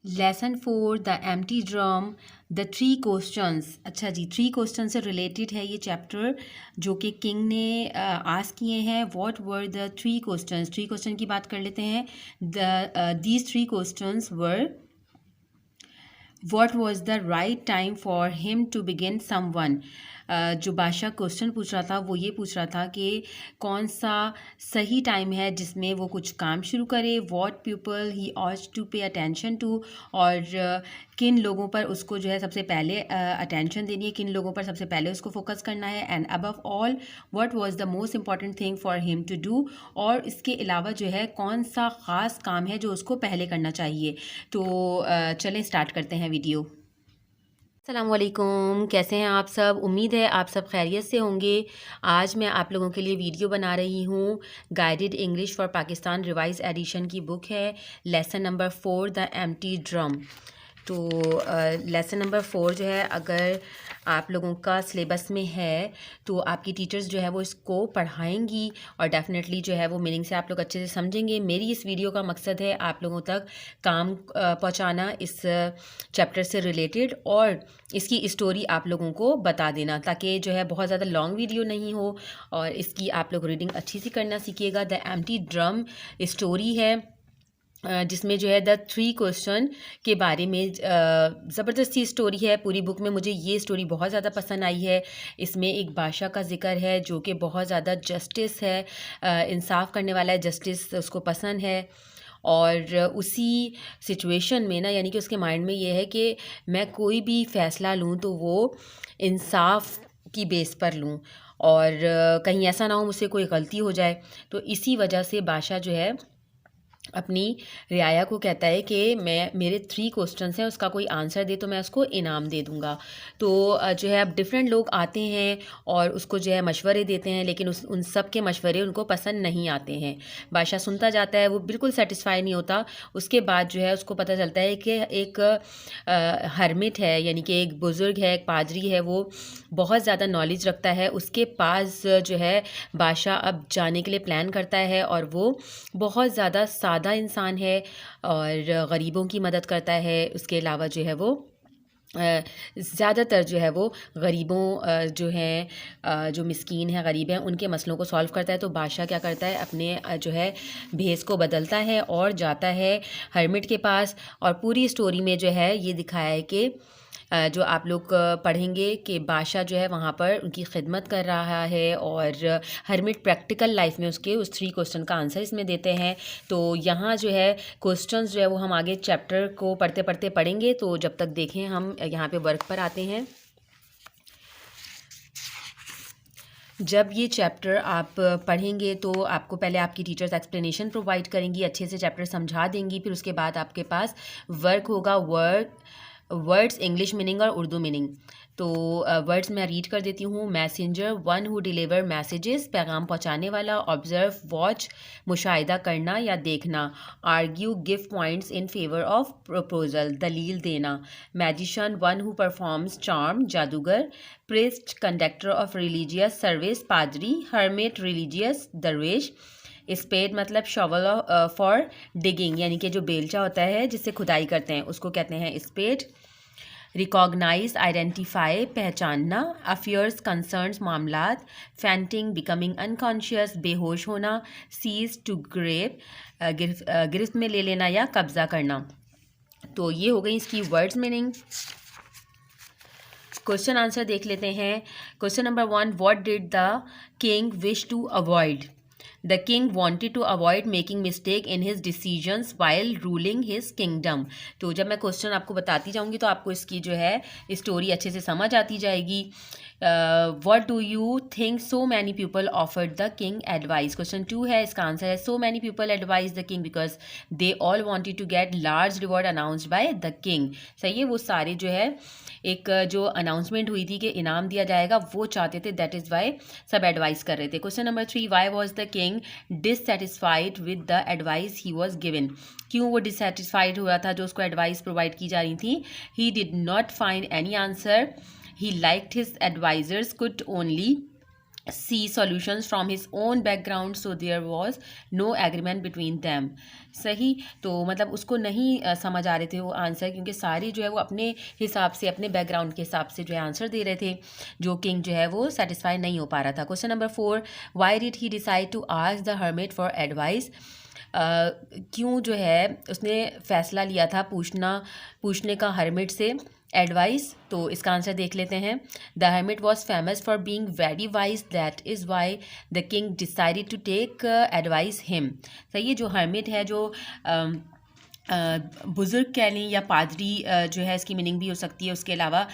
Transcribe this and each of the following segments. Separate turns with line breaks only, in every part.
Lesson 4 the empty drum the three questions. अच्छा जी, three question से related है ये चैप्टर जो कि किंग ने आस्क किए हैं। What were the three questions? Three question की बात कर लेते हैं। These three questions were what was the right time for him to begin someone. जो बादशाह क्वेश्चन पूछ रहा था वो ये पूछ रहा था कि कौन सा सही टाइम है जिसमें वो कुछ काम शुरू करे। What people he ought to pay attention to, और किन लोगों पर उसको जो है सबसे पहले अटेंशन देनी है, किन लोगों पर सबसे पहले उसको फोकस करना है। And above all what was the most important thing for him to do, और इसके अलावा जो है कौन सा ख़ास काम है जो उसको पहले करना चाहिए। तो चलें स्टार्ट करते हैं वीडियो। अस्सलामुअलैकुम, कैसे हैं आप सब? उम्मीद है आप सब खैरियत से होंगे। आज मैं आप लोगों के लिए वीडियो बना रही हूँ। Guided English for Pakistan revise edition की बुक है, lesson number 4 the empty drum. तो लेसन नंबर 4 जो है, अगर आप लोगों का सिलेबस में है तो आपकी टीचर्स जो है वो इसको पढ़ाएंगी और डेफिनेटली जो है वो मीनिंग से आप लोग अच्छे से समझेंगे। मेरी इस वीडियो का मकसद है आप लोगों तक काम पहुंचाना इस चैप्टर से रिलेटेड, और इसकी स्टोरी आप लोगों को बता देना, ताकि जो है बहुत ज़्यादा लॉन्ग वीडियो नहीं हो और इसकी आप लोग रीडिंग अच्छी सी करना सीखिएगा। द एम्प्टी ड्रम स्टोरी है जिसमें जो है द थ्री क्वेश्चन के बारे में ज़बरदस्ती स्टोरी है। पूरी बुक में मुझे ये स्टोरी बहुत ज़्यादा पसंद आई है। इसमें एक बादशाह का जिक्र है जो कि बहुत ज़्यादा जस्टिस है, इंसाफ करने वाला है, जस्टिस उसको पसंद है। और उसी सिचुएशन में ना, यानी कि उसके माइंड में ये है कि मैं कोई भी फ़ैसला लूँ तो वो इंसाफ की बेस पर लूँ, और कहीं ऐसा ना हो मुझसे कोई गलती हो जाए। तो इसी वजह से बादशाह जो है अपनी रियाया को कहता है कि मैं मेरे थ्री क्वेश्चंस हैं, उसका कोई आंसर दे तो मैं उसको इनाम दे दूँगा। तो जो है अब डिफरेंट लोग आते हैं और उसको जो है मशवरे देते हैं, लेकिन उन सब के मशवरे उनको पसंद नहीं आते हैं। बादशाह सुनता जाता है, वो बिल्कुल सेटिस्फाई नहीं होता। उसके बाद जो है उसको पता चलता है कि एक हरमिट है, यानी कि एक बुज़ुर्ग है, एक पादरी है, वो बहुत ज़्यादा नॉलेज रखता है। उसके पास जो है बादशाह अब जाने के लिए प्लान करता है, और वो बहुत ज़्यादा सादा इंसान है और गरीबों की मदद करता है। उसके अलावा जो है वो ज़्यादातर जो है वो गरीबों जो हैं, जो मिस्कीन हैं, गरीब हैं, उनके मसलों को सॉल्व करता है। तो बादशाह क्या करता है, अपने जो है भेस को बदलता है और जाता है हर्मिट के पास। और पूरी स्टोरी में जो है ये दिखाया है कि जो आप लोग पढ़ेंगे कि बादशाह जो है वहाँ पर उनकी खिदमत कर रहा है, और हरमिट प्रैक्टिकल लाइफ में उसके उस थ्री क्वेश्चन का आंसर इसमें देते हैं। तो यहाँ जो है क्वेश्चंस जो है वो हम आगे चैप्टर को पढ़ते पढ़ते पढ़ेंगे। तो जब तक देखें, हम यहाँ पे वर्क पर आते हैं। जब ये चैप्टर आप पढ़ेंगे तो आपको पहले आपकी टीचर्स एक्सप्लेनेशन प्रोवाइड करेंगी, अच्छे से चैप्टर समझा देंगी। फिर उसके बाद आपके पास वर्क होगा, वर्ड्स इंग्लिश मीनिंग और उर्दू मीनिंग। तो वर्ड्स मैं रीड कर देती हूँ। Messenger, one who deliver messages, पैगाम पहुँचाने वाला। ऑब्जर्व, वॉच, मुशाहिदा करना या देखना। Argue, give points in favour of proposal, दलील देना। Magician, one who performs charm, जादूगर। Priest, conductor of religious service, पादरी। हर्मिट, रिलीजियस, दरवेश। स्पेड मतलब शॉवल फॉर डिगिंग, यानी कि जो बेलचा होता है जिससे खुदाई करते हैं उसको कहते हैं स्पेड। रिकॉग्नाइज, आइडेंटिफाई, पहचानना। अफेयर्स, कंसर्न्स, मामलात। फैंटिंग, बिकमिंग अनकॉन्शियस, बेहोश होना। सीज, टू ग्रेप, गिरफ्त में ले लेना या कब्जा करना। तो ये हो गई इसकी वर्ड्स मीनिंग। क्वेश्चन आंसर देख लेते हैं। Question number 1, what did the king wish to avoid? The king wanted to avoid making mistake in his decisions while ruling his kingdom। तो जब मैं क्वेश्चन आपको बताती जाऊंगी तो आपको इसकी जो है स्टोरी अच्छे से समझ आती जाएगी। What do you think so many people offered the king advice? Question 2 है, इसका आंसर है so many people advised the king because they all wanted to get large reward announced by the king। सही है, वो सारे जो है एक जो अनाउंसमेंट हुई थी कि इनाम दिया जाएगा वो चाहते थे, दैट इज़ वाई सब एडवाइस कर रहे थे। Question number 3, Y was the king dissatisfied with the advice he was given? क्यों वो डिससेटिस्फाइड हुआ था जो उसको एडवाइस प्रोवाइड की जा रही थी? He did not find any answer, he liked his advisers could only see solutions from his own background, so there was no agreement between them। सही, तो मतलब उसको नहीं समझ आ रहे थे वो आंसर, क्योंकि सारे जो है वो अपने हिसाब से, अपने बैकग्राउंड के हिसाब से जो है आंसर दे रहे थे, जो किंग जो है वो सेटिस्फाई नहीं हो पा रहा था। Question number 4, why did he decide to ask the hermit for advice. क्यों जो है उसने फ़ैसला लिया था पूछने का हर्मिट से एडवाइस। तो इसका आंसर देख लेते हैं। The hermit was famous for being very wise, that is why the king decided to take advice him. सही है, जो हर्मिट है, जो बुज़ुर्ग कह लें या पादरी जो है, इसकी मीनिंग भी हो सकती है। उसके अलावा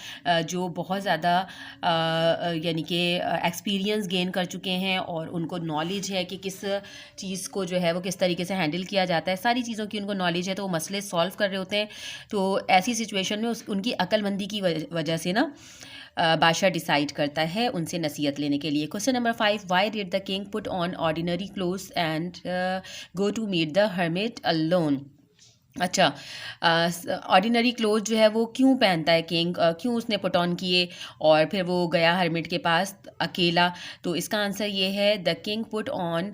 जो बहुत ज़्यादा यानी कि एक्सपीरियंस गेन कर चुके हैं और उनको नॉलेज है कि किस चीज़ को जो है वो किस तरीके से हैंडल किया जाता है, सारी चीज़ों की उनको नॉलेज है, तो वो मसले सॉल्व कर रहे होते हैं। तो ऐसी सिचुएशन में उनकी अक्लमंदी की वजह से ना बादशाह डिसाइड करता है उनसे नसीहत लेने के लिए। Question number 5, why did the king put on ordinary clothes and go to meet the hermit alone. अच्छा, ऑर्डिनरी क्लोथ जो है वो क्यों पहनता है किंग, क्यों उसने पुट ऑन किए और फिर वो गया हर्मिट के पास अकेला। तो इसका आंसर ये है, the king put on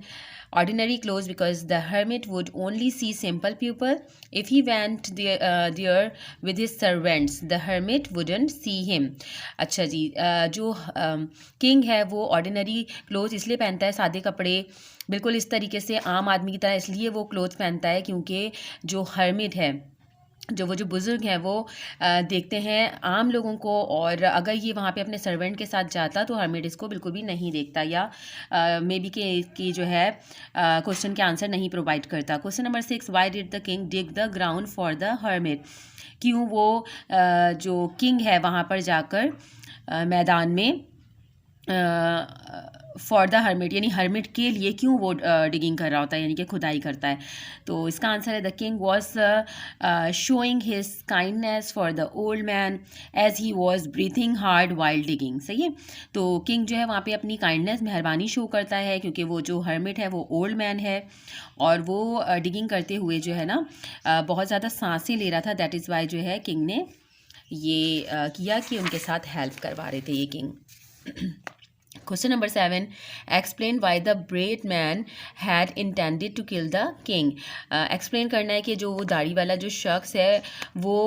ordinary clothes because the hermit would only see simple people. If he went there with his servants, the hermit wouldn't see him। अच्छा जी, जो किंग है वो ऑर्डिनरी क्लोथ इसलिए पहनता है, सादे कपड़े, बिल्कुल इस तरीके से आम आदमी की तरह इसलिए वो क्लोथ पहनता है क्योंकि जो हर्मिट है, जो बुज़ुर्ग हैं वो देखते हैं आम लोगों को, और अगर ये वहाँ पे अपने सर्वेंट के साथ जाता तो हर्मिट इसको बिल्कुल भी नहीं देखता, या मे बी कि जो है क्वेश्चन के आंसर नहीं प्रोवाइड करता। Question number 6, Y did the king dig the ground for the hermit. क्यों वो जो किंग है वहाँ पर जाकर मैदान में फॉर द हर्मिट यानी हर्मिट के लिए क्यों वो डिगिंग कर रहा होता है, यानी कि खुदाई करता है। तो इसका आंसर है, the king was showing his kindness for the old man as he was breathing hard while digging. सही है, तो किंग जो है वहाँ पे अपनी काइंडनेस, मेहरबानी शो करता है, क्योंकि वो जो हर्मिट है वो ओल्ड मैन है और वो डिगिंग करते हुए जो है ना बहुत ज़्यादा सांसें ले रहा था। दैट इज़ वाई जो है किंग ने ये किया कि उनके साथ हेल्प करवा रहे थे ये king. Question number 7, explain why the braid man had intended to kill the king। explain करना है कि जो वो दाढ़ी वाला जो शख्स है वो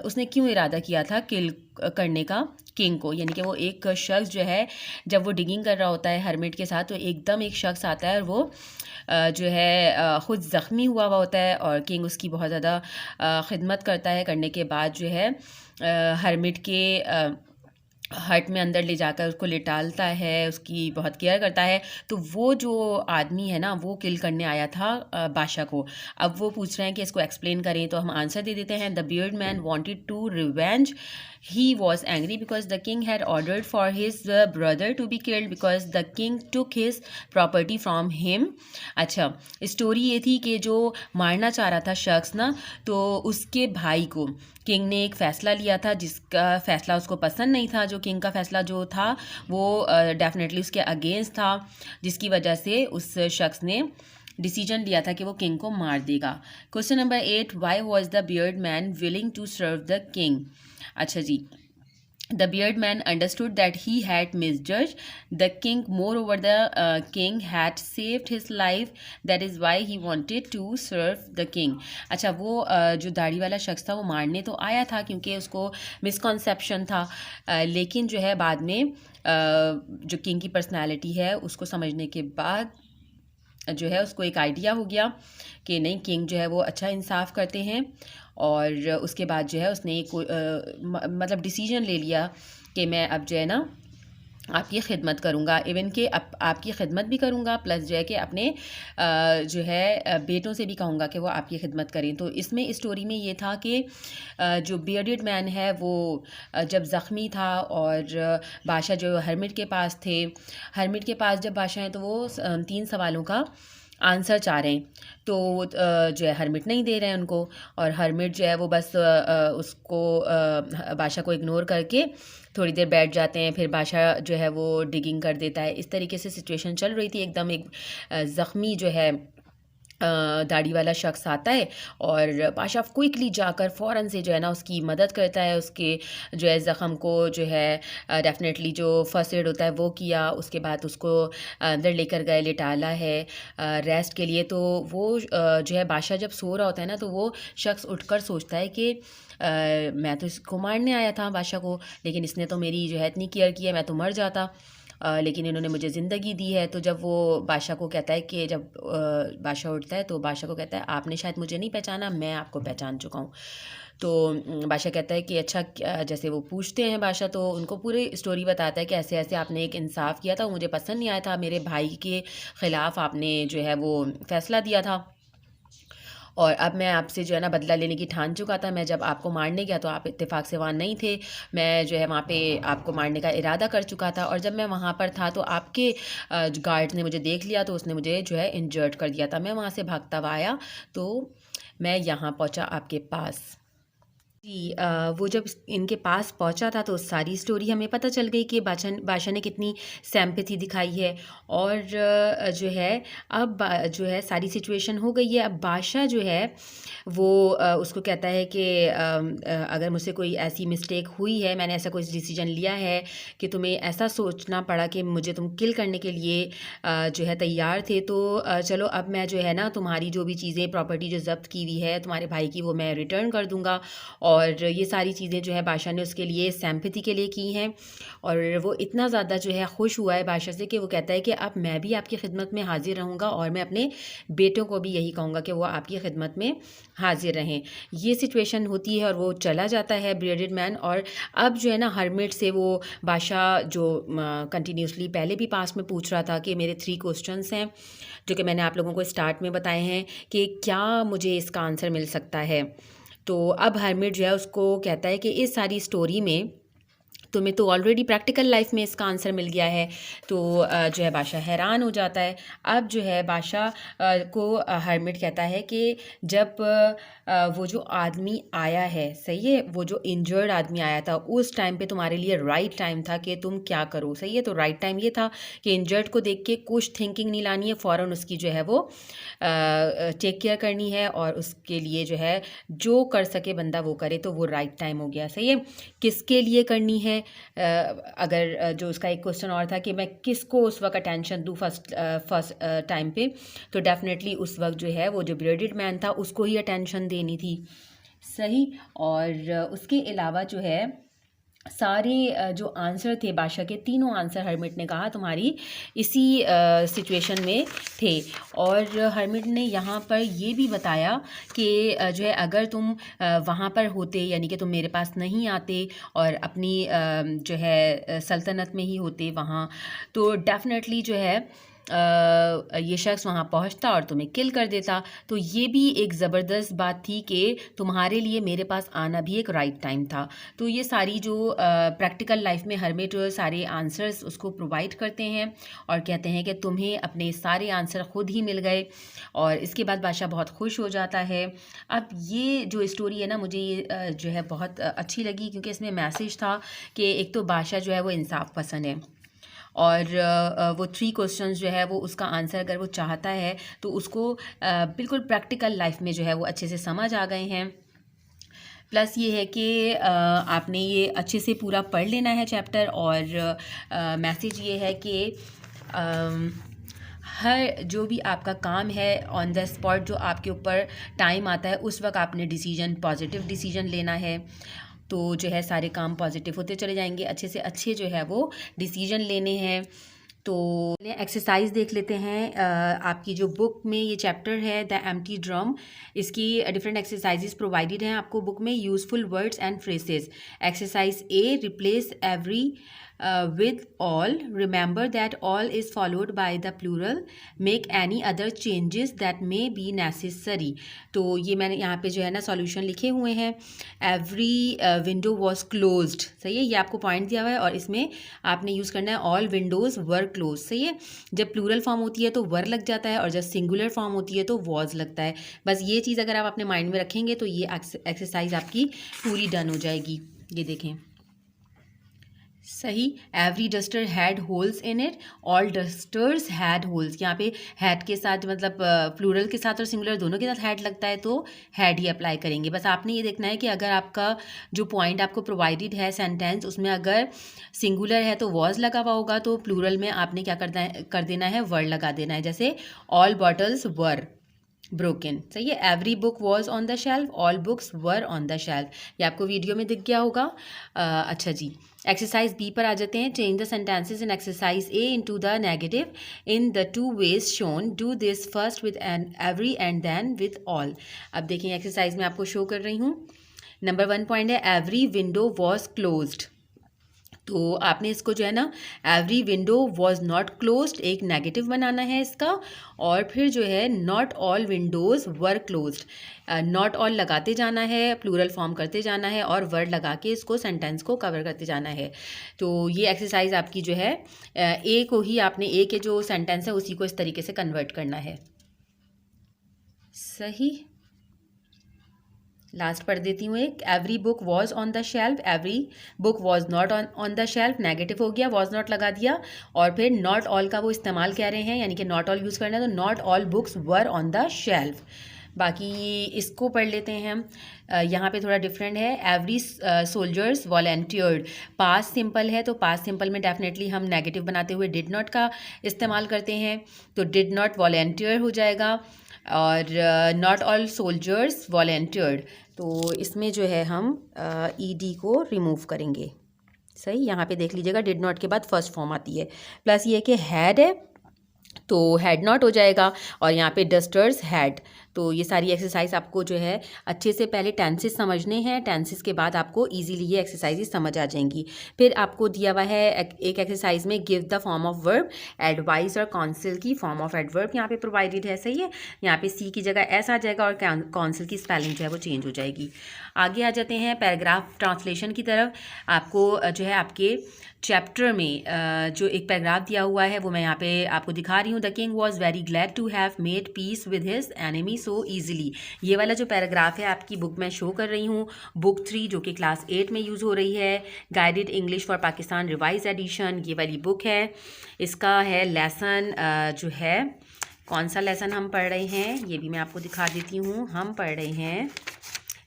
उसने क्यों इरादा किया था किल करने का किंग को। यानी कि वो एक शख्स जो है जब वो डिगिंग कर रहा होता है हर्मिट के साथ, तो एकदम एक शख्स आता है और वो जो है ख़ुद ज़ख्मी हुआ होता है, और किंग उसकी बहुत ज़्यादा खिदमत करता है। करने के बाद जो है हर्मिट के हट में अंदर ले जाकर उसको लिटालता है, उसकी बहुत केयर करता है। तो वो जो आदमी है ना वो किल करने आया था बादशाह को। अब वो पूछ रहे हैं कि इसको एक्सप्लेन करें, तो हम आंसर दे देते हैं, the beard man wanted to revenge. He was angry because the king had ordered for his brother to be killed because the king took his property from him। अच्छा, स्टोरी ये थी कि जो मारना चाह रहा था शख्स ना, तो उसके भाई को किंग ने एक फ़ैसला लिया था जिसका फ़ैसला उसको पसंद नहीं था। जो किंग का फ़ैसला जो था वो डेफिनेटली उसके अगेंस्ट था, जिसकी वजह से उस शख्स ने डिसीजन लिया था कि वो किंग को मार देगा। Question number 8, why was the beard man willing to serve the king. अच्छा जी, the beard man understood that he had misjudged the king, moreover the king had saved his life, that is why he wanted to serve the king। अच्छा, वो जो दाढ़ी वाला शख्स था वो मारने तो आया था क्योंकि उसको मिसकॉन्सेप्शन था, लेकिन जो है बाद में जो किंग की पर्सनालिटी है उसको समझने के बाद जो है उसको एक आइडिया हो गया कि नहीं, किंग जो है वो अच्छा इंसाफ करते हैं, और उसके बाद जो है उसने एक मतलब डिसीजन ले लिया कि मैं अब जो है ना आपकी खिदमत करूँगा, इवन कि आपकी खिदमत भी करूँगा, प्लस जो है कि अपने जो है बेटों से भी कहूँगा कि वो आपकी खिदमत करें। तो इसमें इस स्टोरी में ये था कि जो बियर्डेड मैन है वो जब ज़ख्मी था और बादशाह जो हर्मिट के पास थे, हर्मिट के पास जब बादशाह हैं तो वो 3 सवालों का आंसर चाह रहे हैं, तो जो है हर्मिट नहीं दे रहे हैं उनको, और हर्मिट जो है वो बस उसको बादशाह को इग्नोर करके थोड़ी देर बैठ जाते हैं, फिर बादशाह जो है वो डिगिंग कर देता है। इस तरीके से सिचुएशन चल रही थी, एकदम एक ज़ख्मी जो है दाढ़ी वाला शख्स आता है और बादशाह क्विकली जाकर फ़ौरन से जो है ना उसकी मदद करता है, उसके जो है ज़ख़म को जो है डेफ़िनेटली जो फ़र्स्ट एड होता है वो किया, उसके बाद उसको अंदर लेकर गए, लिटाला है रेस्ट के लिए। तो वो जो है बादशाह जब सो रहा होता है ना, तो वो शख्स उठकर सोचता है कि मैं तो इसको मारने आया था बादशाह को, लेकिन इसने तो मेरी जो है इतनी केयर की है, मैं तो मर जाता, लेकिन इन्होंने मुझे ज़िंदगी दी है। तो जब वो बादशाह को कहता है कि जब बादशाह उठता है तो बादशाह को कहता है आपने शायद मुझे नहीं पहचाना, मैं आपको पहचान चुका हूँ। तो बादशाह कहता है कि अच्छा जैसे वो पूछते हैं बादशाह, तो उनको पूरी स्टोरी बताता है कि ऐसे ऐसे आपने एक इंसाफ किया था, मुझे पसंद नहीं आया था, मेरे भाई के ख़िलाफ़ आपने जो है वो फ़ैसला दिया था और अब मैं आपसे जो है ना बदला लेने की ठान चुका था। मैं जब आपको मारने गया तो आप इत्तेफाक से वहाँ नहीं थे। मैं जो है वहाँ पे आपको मारने का इरादा कर चुका था और जब मैं वहाँ पर था तो आपके गार्ड ने मुझे देख लिया, तो उसने मुझे जो है इंजर्ड कर दिया था। मैं वहाँ से भागता हुआ आया तो मैं यहाँ पहुँचा आपके पास। जी वो जब इनके पास पहुंचा था तो सारी स्टोरी हमें पता चल गई कि बादशाह ने कितनी सिंपैथी दिखाई है और जो है अब जो है सारी सिचुएशन हो गई है। अब बादशाह जो है वो उसको कहता है कि अगर मुझसे कोई ऐसी मिस्टेक हुई है, मैंने ऐसा कोई डिसीजन लिया है कि तुम्हें ऐसा सोचना पड़ा कि मुझे तुम किल करने के लिए जो है तैयार थे, तो चलो अब मैं जो है ना तुम्हारी जो भी चीज़ें प्रॉपर्टी जो ज़ब्त की हुई है तुम्हारे भाई की, वो मैं रिटर्न कर दूँगा। और ये सारी चीज़ें जो है बादशाह ने उसके लिए सिंपैथी के लिए की हैं और वो इतना ज़्यादा जो है खुश हुआ है बादशाह से कि वो कहता है कि अब मैं भी आपकी खिदमत में हाजिर रहूँगा और मैं अपने बेटों को भी यही कहूँगा कि वो आपकी खिदमत में हाजिर रहें। ये सिचुएशन होती है और वो चला जाता है बियर्डेड मैन। और अब जो है ना हर्मिट से वो बादशाह जो कंटिन्यूसली पहले भी पास में पूछ रहा था कि मेरे 3 क्वेश्चंस हैं जो कि मैंने आप लोगों को स्टार्ट में बताए हैं कि क्या मुझे इसका आंसर मिल सकता है। तो अब हर्मिट जो है उसको कहता है कि इस सारी स्टोरी में तुम्हें तो ऑलरेडी प्रैक्टिकल लाइफ में इसका आंसर मिल गया है। तो जो है बादशाह हैरान हो जाता है। अब जो है बादशाह को हर्मिट कहता है कि जब वो जो आदमी आया है, सही है, वो जो इंजर्ड आदमी आया था उस टाइम पे तुम्हारे लिए राइट टाइम था कि तुम क्या करो, सही है। तो राइट टाइम ये था कि इंजर्ड को देख के कुछ थिंकिंग नहीं लानी है, फ़ौरन उसकी जो है वो टेक केयर करनी है और उसके लिए जो है जो कर सके बंदा वो करे। तो वो राइट टाइम हो गया, सही है। किसके लिए करनी है, अगर जो उसका एक क्वेश्चन और था कि मैं किसको उस वक्त अटेंशन दूँ फर्स्ट टाइम पे, तो डेफिनेटली उस वक्त जो है वो जो बियर्डेड मैन था उसको ही अटेंशन देनी थी, सही। और उसके अलावा जो है सारे जो आंसर थे बादशाह के, तीनों आंसर हर्मिट ने कहा तुम्हारी इसी सिचुएशन में थे। और हर्मिट ने यहाँ पर ये भी बताया कि जो है अगर तुम वहाँ पर होते, यानी कि तुम मेरे पास नहीं आते और अपनी जो है सल्तनत में ही होते वहाँ, तो डेफिनेटली जो है ये शख्स वहाँ पहुँचता और तुम्हें किल कर देता। तो ये भी एक ज़बरदस्त बात थी कि तुम्हारे लिए मेरे पास आना भी एक राइट टाइम था। तो ये सारी जो प्रैक्टिकल लाइफ में हर्मिट सारे आंसर्स उसको प्रोवाइड करते हैं और कहते हैं कि तुम्हें अपने सारे आंसर खुद ही मिल गए। और इसके बाद बादशाह बहुत खुश हो जाता है। अब ये जो स्टोरी है ना, मुझे ये जो है बहुत अच्छी लगी क्योंकि इसमें मैसेज था कि एक तो बादशाह जो है वो इंसाफ पसंद है और वो 3 क्वेश्चंस जो है वो उसका आंसर अगर वो चाहता है तो उसको बिल्कुल प्रैक्टिकल लाइफ में जो है वो अच्छे से समझ आ गए हैं। प्लस ये है कि आपने ये अच्छे से पूरा पढ़ लेना है चैप्टर। और मैसेज ये है कि हर जो भी आपका काम है ऑन द स्पॉट जो आपके ऊपर टाइम आता है उस वक्त आपने डिसीजन, पॉजिटिव डिसीजन लेना है। तो जो है सारे काम पॉजिटिव होते चले जाएंगे, अच्छे से अच्छे जो है वो डिसीजन लेने हैं। तो एक्सरसाइज देख लेते हैं। आपकी जो बुक में ये चैप्टर है द एम्प्टी ड्रम, इसकी डिफरेंट एक्सरसाइजेज प्रोवाइडेड हैं आपको बुक में। Useful words and phrases. Exercise A, replace every with all. Remember that all is followed by the plural. Make any other changes that may be necessary. तो ये मैंने यहाँ पे जो है ना सॉल्यूशन लिखे हुए हैं। Every window was closed, सही है, ये आपको पॉइंट दिया हुआ है और इसमें आपने यूज़ करना है all windows were closed, सही है। जब प्लूरल फॉर्म होती है तो वर लग जाता है और जब सिंगुलर फॉर्म होती है तो वॉज लगता है। बस ये चीज़ अगर आप अपने माइंड में रखेंगे तो ये एक्सरसाइज आपकी पूरी डन हो जाएगी। ये देखें, सही। Every duster had holes in it, all dusters had holes. यहाँ पे हैड के साथ मतलब प्लूरल के साथ और सिंगुलर दोनों के साथ हैड लगता है तो हैड ही अप्लाई करेंगे। बस आपने ये देखना है कि अगर आपका जो पॉइंट आपको प्रोवाइडेड है सेंटेंस उसमें अगर सिंगुलर है तो वॉज लगा हुआ होगा, तो प्लूरल में आपने क्या कर देना है, वर लगा देना है। जैसे ऑल बॉटल्स वर ब्रोकन। सही है। Every book was on the shelf, all books were on the shelf. ये आपको वीडियो में दिख गया होगा। अच्छा जी, एक्सरसाइज बी पर आ जाते हैं। Change the sentences in exercise A into the negative in the two ways shown. Do this first with every and then with all. अब देखिए एक्सरसाइज में आपको शो कर रही हूँ। नंबर 1 पॉइंट है एवरी विंडो वॉज क्लोज्ड। तो आपने इसको जो है ना, every window was not closed, एक नेगेटिव बनाना है इसका। और फिर जो है not all windows were closed, not all लगाते जाना है, प्लूरल फॉर्म करते जाना है और वर्ड लगा के इसको सेंटेंस को कवर करते जाना है। तो ये एक्सरसाइज आपकी जो है ए को ही आपने, ए के जो सेंटेंस है उसी को इस तरीके से कन्वर्ट करना है। सही। लास्ट पढ़ देती हूँ एक। Every book was on the shelf, every book was not on the shelf, negative हो गया, वॉज नॉट लगा दिया। और फिर नॉट ऑल का वो इस्तेमाल कह रहे हैं, यानी कि नॉट ऑल यूज़ करना है, तो not all books were on the shelf. बाकी इसको पढ़ लेते हैं हम। यहाँ पे थोड़ा डिफरेंट है। एवरी सोल्जर्स वॉलेंटियर्ड, पास्ट सिंपल है तो पास्ट सिंपल में डेफिनेटली हम नेगेटिव बनाते हुए डिड नॉट का इस्तेमाल करते हैं, तो डिड नॉट वॉलेंटियर हो जाएगा। और नॉट ऑल सोल्जर्स वॉलेंटियर्ड, तो इसमें जो है हम ईडी को रिमूव करेंगे। सही। यहाँ पे देख लीजिएगा डिड नॉट के बाद फर्स्ट फॉर्म आती है, प्लस ये कि हैड है तो हैड नॉट हो जाएगा, और यहाँ पे डस्टर्स हैड। तो ये सारी एक्सरसाइज आपको जो है अच्छे से पहले टेंसेस समझने हैं, टेंसेस के बाद आपको इजीली ये एक्सरसाइजेज समझ आ जाएंगी। फिर आपको दिया हुआ है एक एक्सरसाइज में give the form of verb, advice और काउंसिल की फॉर्म ऑफ एडवर्ब यहाँ पे प्रोवाइडेड है। सही है। यहाँ पे सी की जगह एस आ जाएगा और काउंसिल की स्पेलिंग जो है वो चेंज हो जाएगी। आगे आ जाते हैं पैराग्राफ ट्रांसलेशन की तरफ। आपको जो है आपके चैप्टर में जो एक पैराग्राफ दिया हुआ है वो मैं यहाँ पे आपको दिखा रही हूँ। The king was very glad to have made peace with his enemy so easily. ये वाला जो पैराग्राफ है आपकी बुक में शो कर रही हूँ, बुक 3 जो कि क्लास 8 में यूज़ हो रही है, guided English for Pakistan revise edition, ये वाली बुक है। इसका है लेसन जो है, कौन सा लेसन हम पढ़ रहे हैं ये भी मैं आपको दिखा देती हूँ। हम पढ़ रहे हैं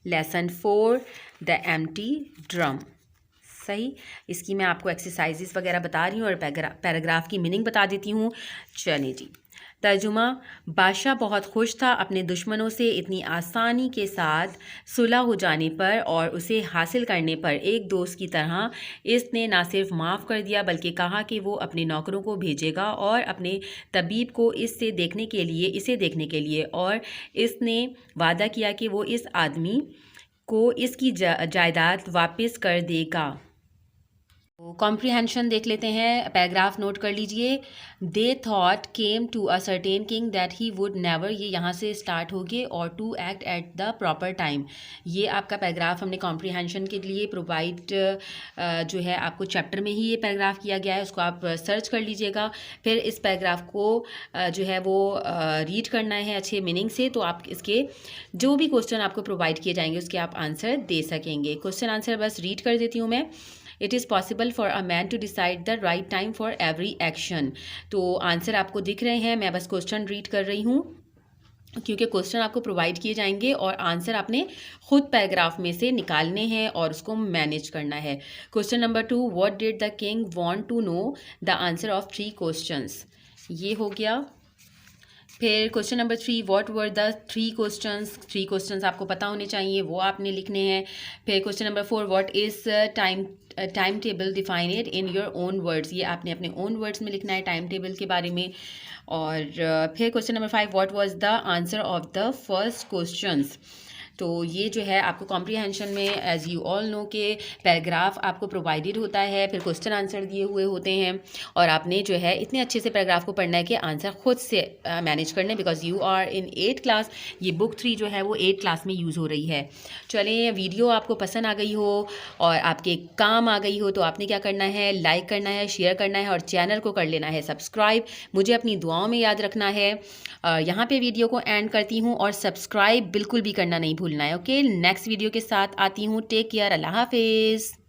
लेसन 4 द एम्प्टी ड्रम। सही। इसकी मैं आपको एक्सरसाइजेस वगैरह बता रही हूँ और पैराग्राफ की मीनिंग बता देती हूँ। चलिए जी, तर्जुमा। बादशाह बहुत खुश था अपने दुश्मनों से इतनी आसानी के साथ सुलह हो जाने पर और उसे हासिल करने पर। एक दोस्त की तरह इसने ना सिर्फ माफ़ कर दिया बल्कि कहा कि वो अपने नौकरों को भेजेगा और अपने तबीब को इसे देखने के लिए, और इसने वादा किया कि वो इस आदमी को इसकी जायदाद वापस कर देगा। कॉम्प्रिहेंशन देख लेते हैं, पैराग्राफ नोट कर लीजिए। The thought came to a certain king that he would never, ये यहाँ से स्टार्ट होगी, और to act at the proper time. ये आपका पैराग्राफ हमने कॉम्प्रिहेंशन के लिए प्रोवाइड जो है आपको चैप्टर में ही ये पैराग्राफ किया गया है, उसको आप सर्च कर लीजिएगा। फिर इस पैराग्राफ को जो है वो रीड करना है अच्छे मीनिंग से, तो आप इसके जो भी क्वेश्चन आपको प्रोवाइड किए जाएंगे उसके आप आंसर दे सकेंगे। क्वेश्चन आंसर बस रीड कर देती हूँ मैं। It is possible for a man to decide the right time for every action. तो आंसर आपको दिख रहे हैं, मैं बस क्वेश्चन रीड कर रही हूँ क्योंकि क्वेश्चन आपको प्रोवाइड किए जाएंगे और आंसर आपने खुद पैराग्राफ में से निकालने हैं और उसको मैनेज करना है। Question number 2, what did the king want to know the answer of 3 questions, ये हो गया। फिर question number 3, what were the 3 questions, 3 questions आपको पता होने चाहिए, वो आपने लिखने हैं। फिर question number 4, what is time table define it in your own words, ये आपने अपने ओन वर्ड्स में लिखना है टाइम टेबल के बारे में। और फिर question number 5, what was the answer of the first questions. तो ये जो है आपको कॉम्प्रिहेंशन में एज़ यू ऑल नो के पैराग्राफ आपको प्रोवाइडेड होता है, फिर क्वेश्चन आंसर दिए हुए होते हैं, और आपने जो है इतने अच्छे से पैराग्राफ को पढ़ना है कि आंसर खुद से मैनेज करना है, because you are in 8th class. ये बुक 3 जो है वो 8th क्लास में यूज़ हो रही है। चलें, वीडियो आपको पसंद आ गई हो और आपके काम आ गई हो तो आपने क्या करना है, लाइक करना है, शेयर करना है और चैनल को कर लेना है सब्सक्राइब। मुझे अपनी दुआओं में याद रखना है। यहाँ पे वीडियो को एंड करती हूँ और सब्सक्राइब बिल्कुल भी करना नहीं भूलना है। ओके, नेक्स्ट वीडियो के साथ आती हूँ। टेक केयर, अल्लाह हाफिज़।